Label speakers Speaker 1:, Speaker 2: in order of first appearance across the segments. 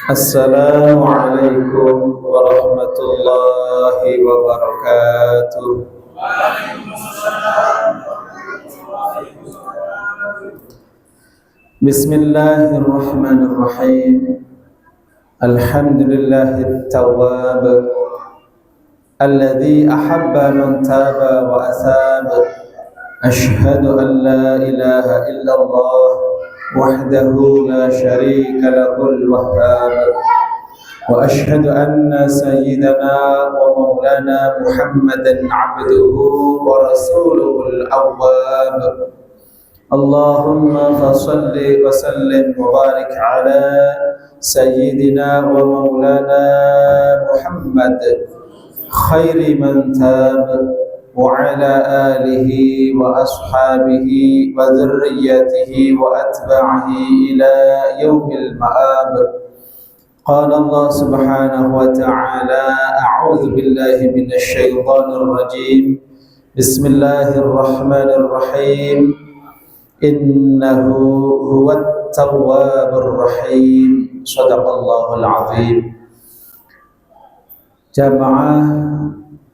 Speaker 1: Assalamualaikum warahmatullahi wabarakatuh. Bismillahirrahmanirrahim. Alhamdulillahit tawwab alladzi ahabba man taba wa athaba. Ashhadu an la ilaha illallah wahdahu la syarika lahul wahhab. Wa ashhadu anna sayyidana wa maulana Muhammadan abduhu wa rasuluhul awwab. Allahumma fasalli wa sallim wa barik ala sayyidina wa maulana Muhammad khairi man tab wa ala alihi wa ashabihi wa dhurriyyatihi wa atba'ihi ila yaumil ma'ab. Qala Allah subhanahu wa ta'ala, a'udzu billahi minasy syaithanir rajim. Bismillahirrahmanirrahim. Innahu huwat tawwabur rahim. Shadaqallahul azim. Jamaah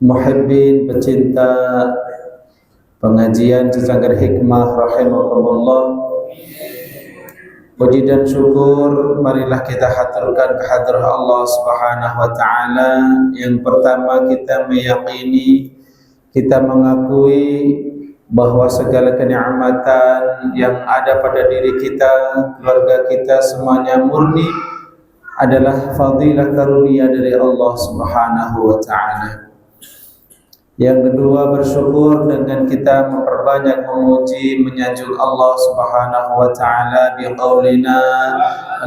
Speaker 1: muhibbin, pecinta pengajian Sanggar Hikmah rahimakumullah. Puji dan syukur marilah kita haturkan kehadirat Allah Subhanahu wa taala. Yang pertama, kita meyakini, kita mengakui bahwa segala kenikmatan yang ada pada diri kita, keluarga kita, semuanya murni adalah fadilah karunia dari Allah Subhanahu wa taala. Yang kedua, bersyukur dengan kita memperbanyak memuji menyanjung Allah Subhanahu wa taala biqaulina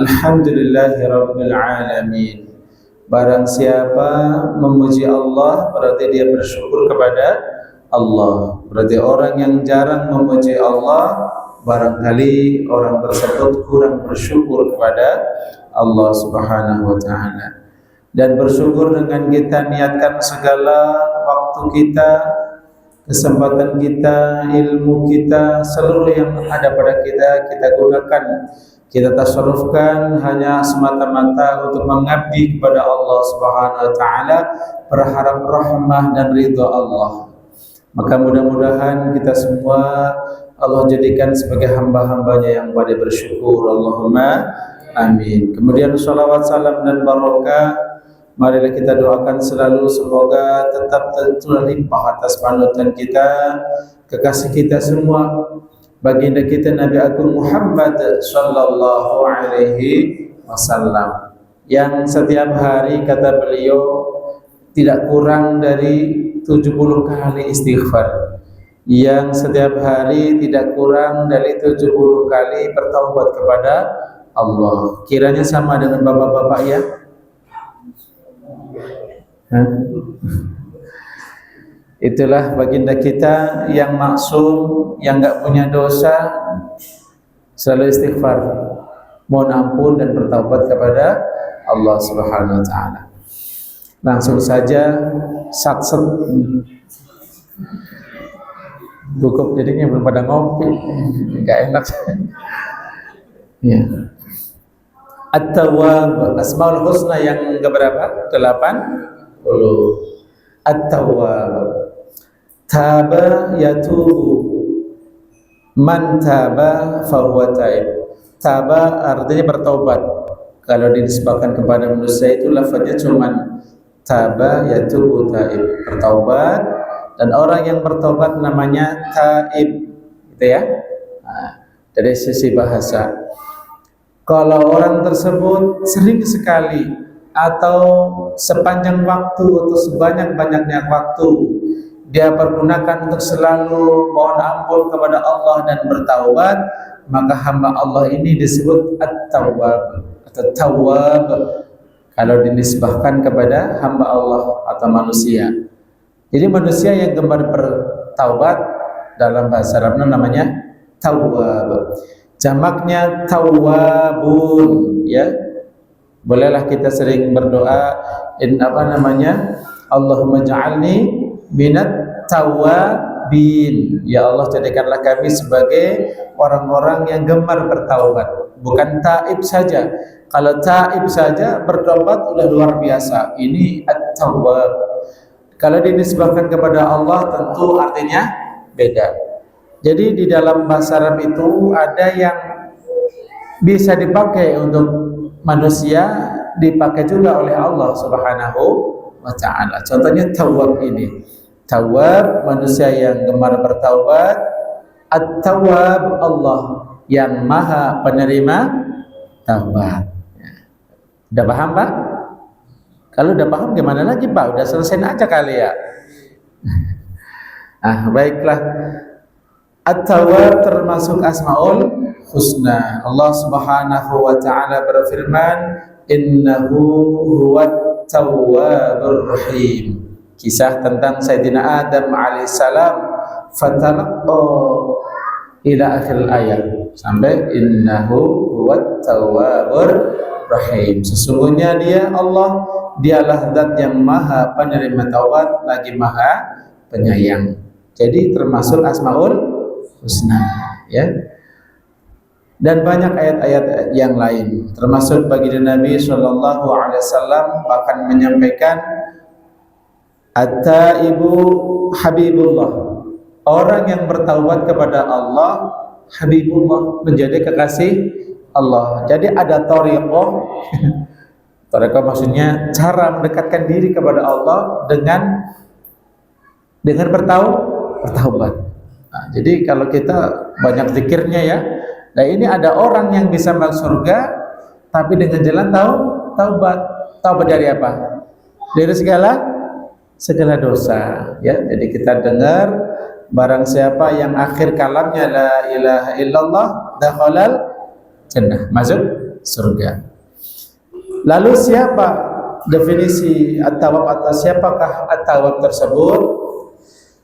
Speaker 1: alhamdulillahirabbil alamin. Barang siapa memuji Allah berarti dia bersyukur kepada Allah. Berarti orang yang jarang memuji Allah, barangkali orang tersebut kurang bersyukur kepada Allah Subhanahu wa taala. Dan bersyukur dengan kita niatkan segala waktu kita, kesempatan kita, ilmu kita, seluruh yang ada pada kita, kita gunakan, kita tasarrufkan hanya semata-mata untuk mengabdi kepada Allah Subhanahu wa taala, berharap rahmah dan ridha Allah. Maka mudah-mudahan kita semua Allah jadikan sebagai hamba-hambanya yang pada bersyukur. Allahumma amin. Kemudian salawat, salam dan barokah marilah kita doakan selalu, semoga tetap terlimpah atas panutan kita, kekasih kita semua, baginda kita Nabi Agung Muhammad sallallahu alaihi wasallam, yang setiap hari kata beliau tidak kurang dari 70 kali istighfar, yang setiap hari tidak kurang dari 70 kali bertaubat kepada Allah. Kiranya sama dengan bapak-bapak ya. Itulah baginda kita yang maksum, yang enggak punya dosa, selalu istighfar, mohon ampun dan bertaubat kepada Allah Subhanahu wa taala. Langsung saja satset. Cukup jadinya belum pada ngopi, enggak enak. Ya. At-Tawwab, Asmaul Husna yang keberapa? 80. At-Tawwab. Taba yatubu. Man taba fahuwa taib. Taba artinya bertobat. Kalau dinisbahkan kepada manusia itu lafaznya cuman taba yatubu taib, bertobat, dan orang yang bertobat namanya taib, gitu ya. Nah, dari sisi bahasa. Kalau orang tersebut sering sekali atau sepanjang waktu atau sebanyak-banyaknya waktu dia pergunakan untuk selalu mohon ampun kepada Allah dan bertaubat, maka hamba Allah ini disebut at-tawwab atau tawwab kalau dinisbahkan kepada hamba Allah atau manusia. Jadi manusia yang gemar bertaubat dalam bahasa Arabnya namanya tawwab. Jamaknya tawwabun, ya. Bolehlah kita sering berdoa Allahumma ja'alni minat tawwabin. Ya Allah, jadikanlah kami sebagai orang-orang yang gemar bertaubat. Bukan taib saja. Kalau taib saja bertobat sudah luar biasa. Ini at-tawwab. Kalau dinisbahkan kepada Allah tentu artinya beda. Jadi di dalam bahasa Arab itu ada yang bisa dipakai untuk manusia, dipakai juga oleh Allah Subhanahu wa ta'ala. Contohnya tawwab ini. Tawwab manusia yang gemar bertaubat, at-tawwab Allah yang maha penerima taubat. Udah paham Pak? Kalau udah paham gimana lagi Pak? Udah selesai aja kali ya. Baiklah. At-tawwab termasuk asmaul husna. Allah Subhanahu wa ta'ala berfirman, innahu huwat tawwabur rahim. Kisah tentang Sayyidina Adam alaihissalam, fatalaqqa ila akhir ayat sampai innahu huwat tawwabur rahim. Sesungguhnya dia Allah, dialah zat yang maha penerima taubat lagi maha penyayang. Jadi termasuk asmaul husna, ya. Dan banyak ayat-ayat yang lain, termasuk baginda Nabi Shallallahu Alaihi Wasallam bahkan menyampaikan, at-taibu habibullah, orang yang bertaubat kepada Allah habibullah, menjadi kekasih Allah. Jadi ada thariqah. Thariqah maksudnya cara mendekatkan diri kepada Allah dengan bertaubat. Jadi kalau kita banyak zikirnya ya, nah ini ada orang yang bisa masuk surga tapi dengan jalan taubat. Taubat dari apa? Dari segala dosa, ya. Jadi kita dengar, barang siapa yang akhir kalamnya la ilaha illallah dakhalal jannah, masuk surga. Lalu siapa definisi at-tawwab atau siapakah at-tawwab tersebut?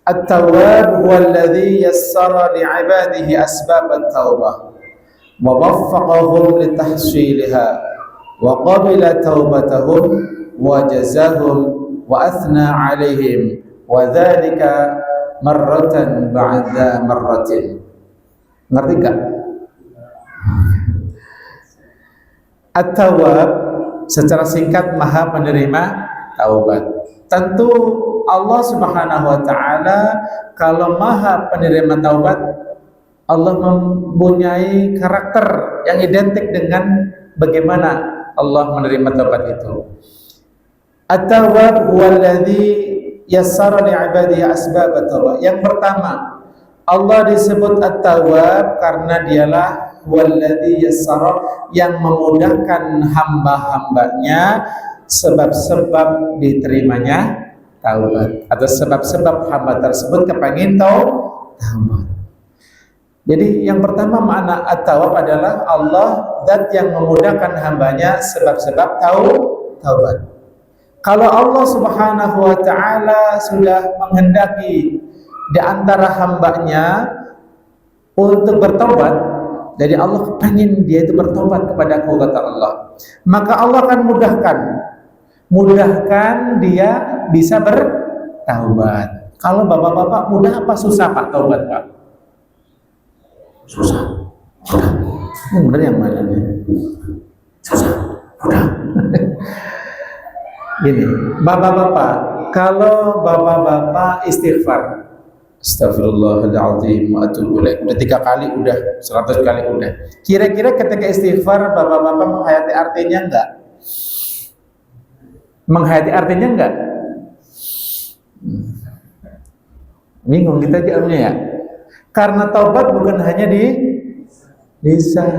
Speaker 1: At-tawwab huwa alladhi yassara li'ibadihi asbab at-tawbah wa waffaqahum litahsiliha wa qabila taubatahum wa jazahum wa athna 'alaihim wa dzalika marratan ba'da marratin. Ngerti enggak? At-tawwab secara singkat maha penerima taubat. Tentu Allah Subhanahu wa ta'ala kalau maha penerima taubat, Allah mempunyai karakter yang identik dengan bagaimana Allah menerima taubat itu. At-tawwab huwa alladhi yassara li'ibadihi asbab at-tawbah. Yang pertama, Allah disebut at-tawwab karena dialah huwallazi yassara, yang memudahkan hamba-hambanya sebab-sebab diterimanya taubat, atau sebab-sebab hamba tersebut kepengin taubat. Jadi yang pertama makna at-tawwab adalah Allah zat yang memudahkan hambanya sebab-sebab taubat. Kalau Allah Subhanahu wa ta'ala sudah menghendaki di antara hambanya untuk bertobat, jadi Allah kepingin dia itu bertobat kepadaku, kata Allah, maka Allah akan mudahkan dia bisa bertaubat. Kalau bapak-bapak mudah apa susah Pak taubat Pak? Susah. Ini benar yang mana nih? Susah. Mudah. Gini, bapak-bapak, kalau bapak-bapak istighfar, astagfirullahaladzim wa atubu ilaih, udah 3 kali, udah 100 kali, udah. Kira-kira ketika istighfar bapak-bapak menghayati artinya enggak? Menghayati artinya enggak? Bingung kita jawabnya ya. Karena taubat bukan hanya di lisan.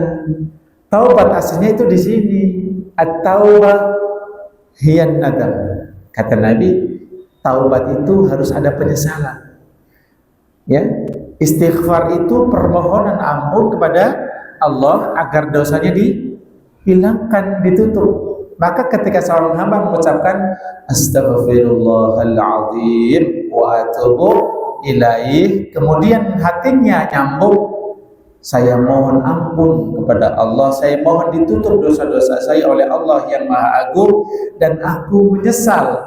Speaker 1: Taubat aslinya itu di sini. At-taubah hiyan nadam. Kata Nabi, taubat itu harus ada penyesalan. Ya, istighfar itu permohonan ampun kepada Allah agar dosanya dihilangkan, ditutup. Maka ketika seorang hamba mengucapkan astaghfirullahaladzim wa atubu ilaih, kemudian hatinya nyambung, saya mohon ampun kepada Allah, saya mohon ditutup dosa-dosa saya oleh Allah yang Maha Agung, dan aku menyesal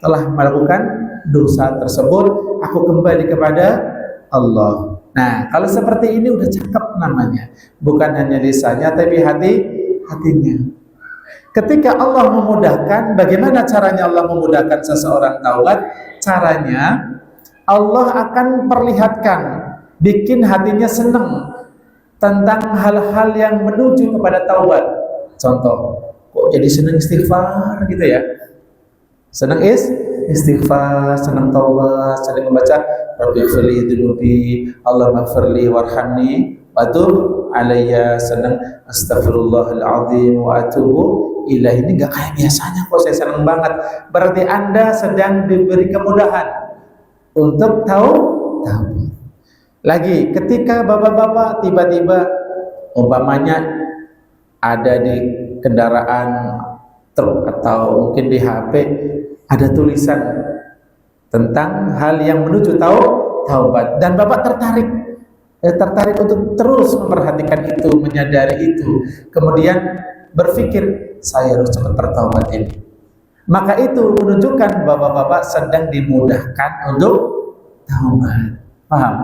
Speaker 1: telah melakukan dosa tersebut, aku kembali kepada Allah. Nah, kalau seperti ini udah cakep namanya. Bukan hanya lisannya tapi hatinya. Ketika Allah memudahkan, bagaimana caranya Allah memudahkan seseorang taubat? Caranya Allah akan perlihatkan, bikin hatinya senang tentang hal-hal yang menuju kepada taubat. Contoh, kok jadi senang istighfar gitu ya? Senang istighfar, senang taubat, senang membaca Rabbighfirli dzunubi, Allahumma ighfirli warhamni wa tub alayya, senang astagfirullahal azim wa atubu ilaih. Ini enggak kayak biasanya kok saya senang banget. Berarti Anda sedang diberi kemudahan untuk tahu. Lagi ketika bapak-bapak tiba-tiba umpamanya ada di kendaraan truk atau mungkin di HP ada tulisan tentang hal yang menuju taubat, dan bapak tertarik untuk terus memperhatikan itu, menyadari itu, kemudian berpikir saya harus cepat bertaubat ini, maka itu menunjukkan bapak-bapak sedang dimudahkan untuk taubat. Paham?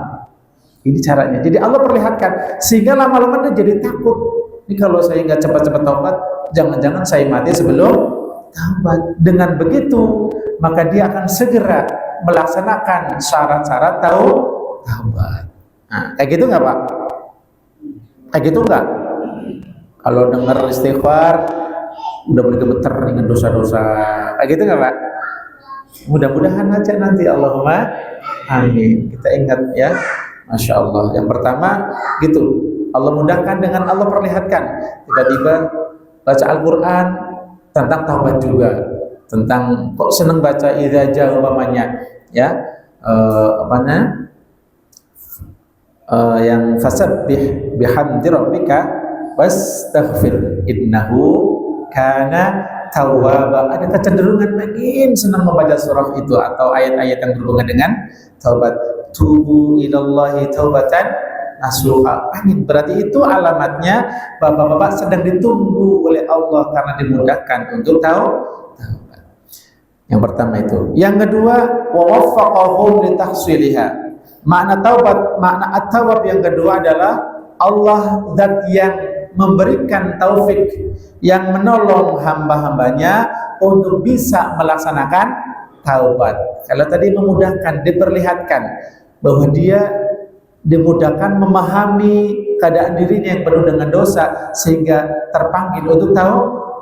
Speaker 1: Ini caranya. Jadi Allah perlihatkan sehingga lama-lama dia jadi takut. Ini kalau saya nggak cepat-cepat taubat, jangan-jangan saya mati sebelum taubat. Dengan begitu, maka dia akan segera melaksanakan syarat-syarat taubat. Nah, kayak gitu nggak Pak? Kayak gitu nggak? Kalau dengar istighfar, udah mulai gemeter dengan dosa-dosa. Kayak gitu nggak Pak? Mudah-mudahan aja nanti, Allahumma amin. Kita ingat ya, Masya Allah. Yang pertama gitu, Allah mudahkan dengan Allah perlihatkan. Tiba-tiba baca Al-Quran tentang taubat juga, tentang kok seneng baca idza jaa umpamanya ya, yang fasabbih bihamdi rabbika wastaghfir innahu kana tawwaba. Ada kecenderungan pengen senang membaca surah itu atau ayat-ayat yang berhubungan dengan taubat. Tubu ilallahi taubatan nasuha. Berarti itu alamatnya bapak-bapak sedang ditunggu oleh Allah karena dimudahkan untuk taubat. Yang pertama itu. Yang kedua, wa waffaqahum litahsiliha. Makna taubat, makna at-tawab yang kedua adalah Allah zat yang memberikan taufik, yang menolong hamba-hambanya untuk bisa melaksanakan taubat. Kalau tadi memudahkan, diperlihatkan bahwa dia dimudahkan memahami keadaan dirinya yang penuh dengan dosa sehingga terpanggil untuk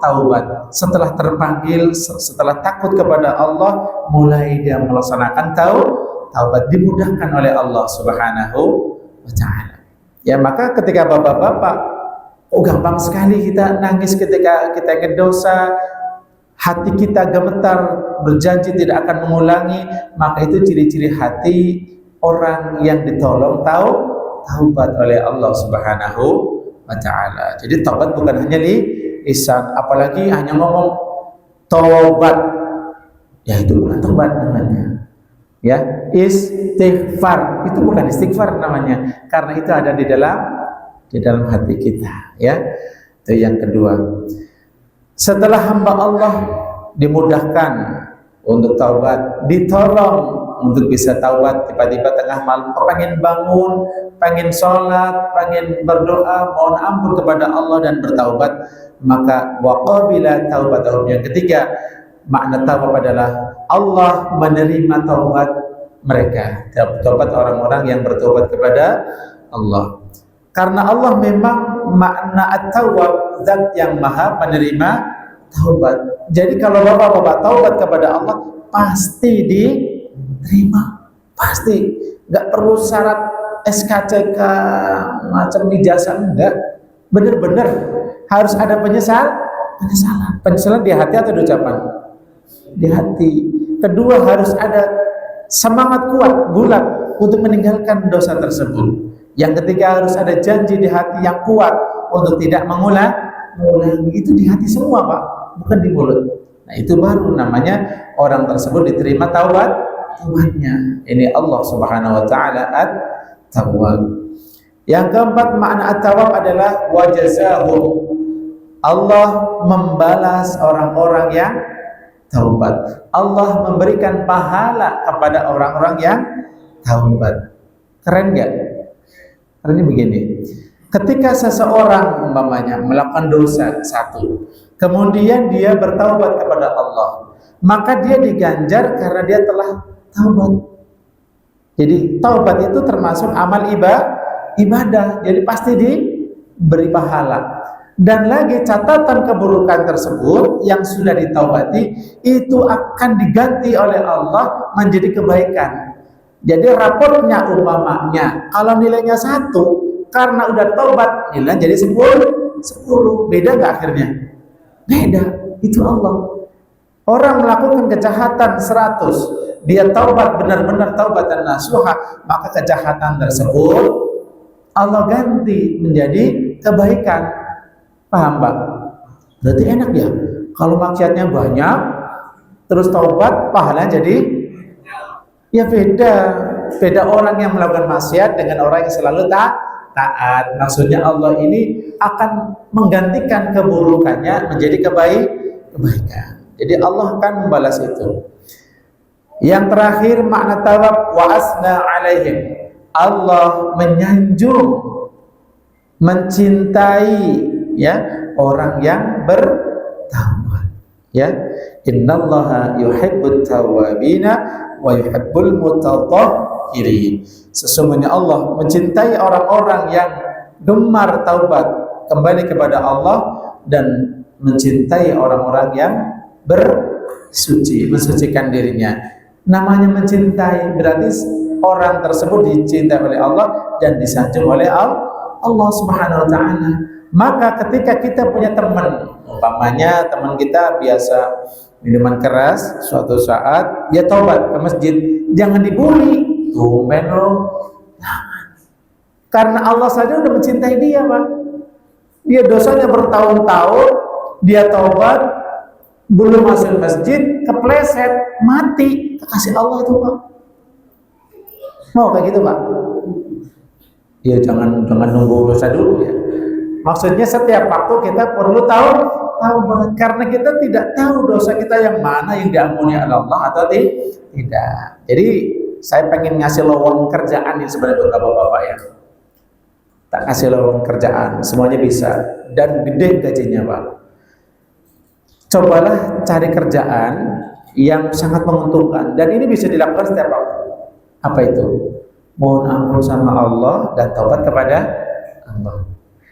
Speaker 1: taubat. Setelah terpanggil, setelah takut kepada Allah, mulai dia melaksanakan taubat, dimudahkan oleh Allah Subhanahu wa taala. Ya, maka ketika bapak-bapak, oh gampang sekali kita nangis ketika kita ingat dosa, hati kita gemetar, berjanji tidak akan mengulangi, maka itu ciri-ciri hati orang yang ditolong taubat oleh Allah Subhanahu wa taala. Jadi taubat bukan hanya lisan, apalagi hanya ngomong taubat. Ya itu bukan taubat namanya. Ya, istighfar itu bukan istighfar namanya, karena itu ada di dalam hati kita, ya. Itu yang kedua. Setelah hamba Allah dimudahkan untuk taubat, ditolong untuk bisa taubat, tiba-tiba tengah malam pengen bangun, pengen sholat, pengen berdoa, mohon ampun kepada Allah dan bertaubat, maka waqabila taubatahum. Yang ketiga, makna taubat adalah Allah menerima taubat mereka, taubat orang-orang yang bertaubat kepada Allah. Karena Allah memang makna at-tawwab, zat yang maha penerima taubat. Jadi kalau bapak-bapak taubat kepada Allah, pasti diterima, pasti. Gak perlu syarat SKCK macam ijazah, enggak. Bener-bener harus ada penyesalan di hati atau di ucapan? Di hati. Kedua, harus ada semangat kuat, bulat untuk meninggalkan dosa tersebut. Yang ketiga, harus ada janji di hati yang kuat untuk tidak mengulangi. Itu di hati semua Pak, bukan di mulut. Nah itu baru namanya orang tersebut diterima taubatnya. Ini Allah Subhanahu wa taala at-tawwab. Yang keempat, makna at-tawwab adalah wajazahum. Allah membalas orang-orang yang taubat. Allah memberikan pahala kepada orang-orang yang taubat. Keren nggak? Kerennya begini. Ketika seseorang umpamanya melakukan dosa satu, kemudian dia bertaubat kepada Allah, maka dia diganjar karena dia telah taubat. Jadi taubat itu termasuk amal ibadah, jadi pasti diberi pahala. Dan lagi catatan keburukan tersebut yang sudah ditaubati itu akan diganti oleh Allah menjadi kebaikan. Jadi raportnya umpamanya kalau nilainya 1, karena udah taubat nilai jadi 10. Beda nggak akhirnya? Beda. Itu Allah. Orang melakukan kejahatan 100, dia taubat benar-benar taubatan nasuha, maka kejahatan tersebut Allah ganti menjadi kebaikan. Paham, Pak? Berarti enak ya. Kalau maksiatnya banyak terus taubat, pahala jadi ya beda. Beda orang yang melakukan maksiat dengan orang yang selalu taat. Maksudnya Allah ini akan menggantikan keburukannya menjadi kebaikan. Jadi Allah akan membalas itu. Yang terakhir makna tawab, wa asna alaihim. Allah menyanjung, mencintai ya orang yang bertaubat. Ya, innallaha yuhibbut tawwabina wa yuhibbul mutatahhirin. Sesungguhnya Allah mencintai orang-orang yang gemar taubat, kembali kepada Allah, dan mencintai orang-orang yang bersuci, mensucikan dirinya. Namanya mencintai berarti orang tersebut dicintai oleh Allah dan disanjung oleh Allah Subhanahu wa taala. Maka ketika kita punya teman, umpamanya teman kita biasa minuman keras, suatu saat dia taubat ke masjid, jangan dibully. Tumben lo. Karena Allah saja udah mencintai dia, Pak. Dia dosanya bertahun-tahun, dia taubat, belum masuk masjid, kepleset, mati, kasih Allah itu, Pak. Mau kayak gitu, Pak? Ya jangan nunggu dosa dulu ya. Maksudnya setiap waktu kita perlu tahu banget, karena kita tidak tahu dosa kita yang mana yang diampuni oleh Allah atau tidak. Jadi saya pengen ngasih lowongan kerjaan ini sebenarnya buat bapak-bapak ya. Tak kasih lowongan kerjaan, semuanya bisa dan gede gajinya, Pak. Cobalah cari kerjaan yang sangat menguntungkan dan ini bisa dilakukan setiap waktu. Apa itu? Mohon ampun sama Allah dan taubat kepada Allah.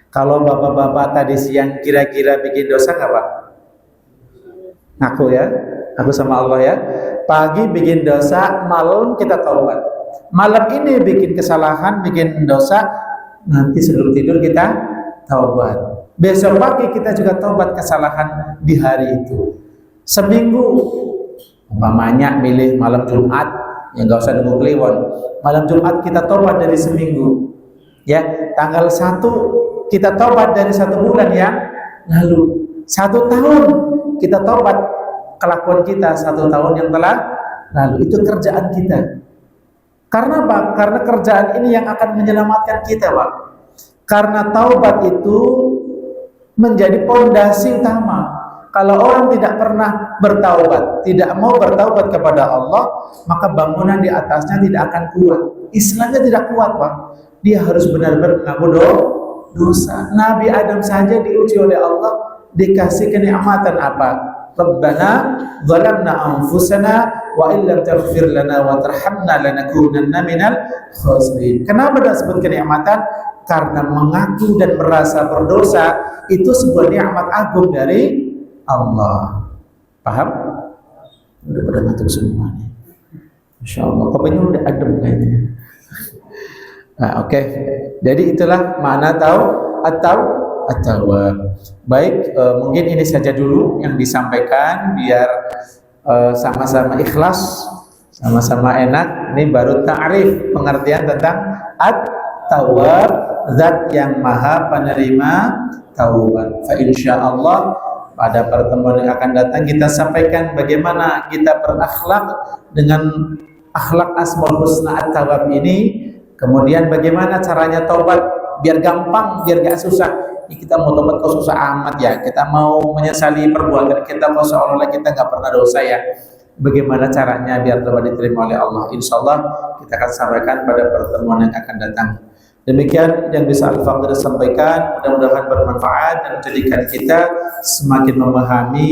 Speaker 1: Kalau bapak-bapak tadi siang kira-kira bikin dosa nggak, Pak? Ngaku ya, aku sama Allah ya. Pagi bikin dosa, malam kita taubat. Malam ini bikin kesalahan, bikin dosa, nanti sebelum tidur kita taubat. Besok pagi kita juga taubat kesalahan di hari itu. Seminggu, umpamanya milih malam Jumat, ya nggak usah nunggu Kliwon. Malam Jumat kita taubat dari seminggu. Ya, tanggal 1 kita taubat dari 1 bulan yang lalu. 1 tahun kita taubat kelakuan kita 1 tahun yang telah lalu. Itu kerjaan kita. Karena apa? Karena kerjaan ini yang akan menyelamatkan kita, Pak. Karena taubat itu menjadi pondasi utama. Kalau orang tidak pernah bertaubat, tidak mau bertaubat kepada Allah, maka bangunan di atasnya tidak akan kuat. Islamnya tidak kuat, Pak. Dia harus benar-benar mengaku dosa. Nabi Adam saja diuji oleh Allah, dikasih kenikmatan apa? Rabbana zalamna anfusana wa illam taghfir lana wa tarhamna lanakunanna minal khasirin. Kenapa disebut kenikmatan? Karena mengaku dan merasa berdosa itu sebuah nikmat agung dari Allah. Paham? Udah pada ngantuk semuanya. Masya Allah, kopinya udah adem kayaknya. Nah, oke. Jadi itulah makna at-tawwab. Baik, mungkin ini saja dulu yang disampaikan biar sama-sama ikhlas, sama-sama enak. Ini baru ta'rif, pengertian tentang at-tawwab, zat yang maha penerima taubat. Fa insyaallah pada pertemuan yang akan datang kita sampaikan bagaimana kita berakhlak dengan akhlak Asmaul Husna at-Tawwab ini. Kemudian bagaimana caranya taubat biar gampang, biar gak susah. Ini kita mau taubat kok susah amat ya. Kita mau menyesali perbuatan kita kok seolah-olah kita gak pernah dosa ya. bagaimana caranya biar doa diterima oleh Allah. Insya Allah kita akan sampaikan pada pertemuan yang akan datang. Demikian yang bisa Al-Faqir sampaikan, mudah-mudahan bermanfaat dan menjadikan kita semakin memahami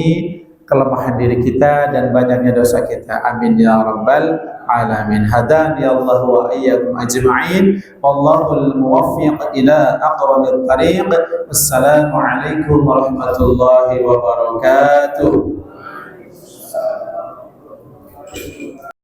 Speaker 1: kelemahan diri kita dan banyaknya dosa kita. Amin ya rabbal alamin. Hadani Allah wa iyyakum ajma'in. Wallahul muwaffiq ila aqwamit thariq. Wassalamu alaikum warahmatullahi wabarakatuh.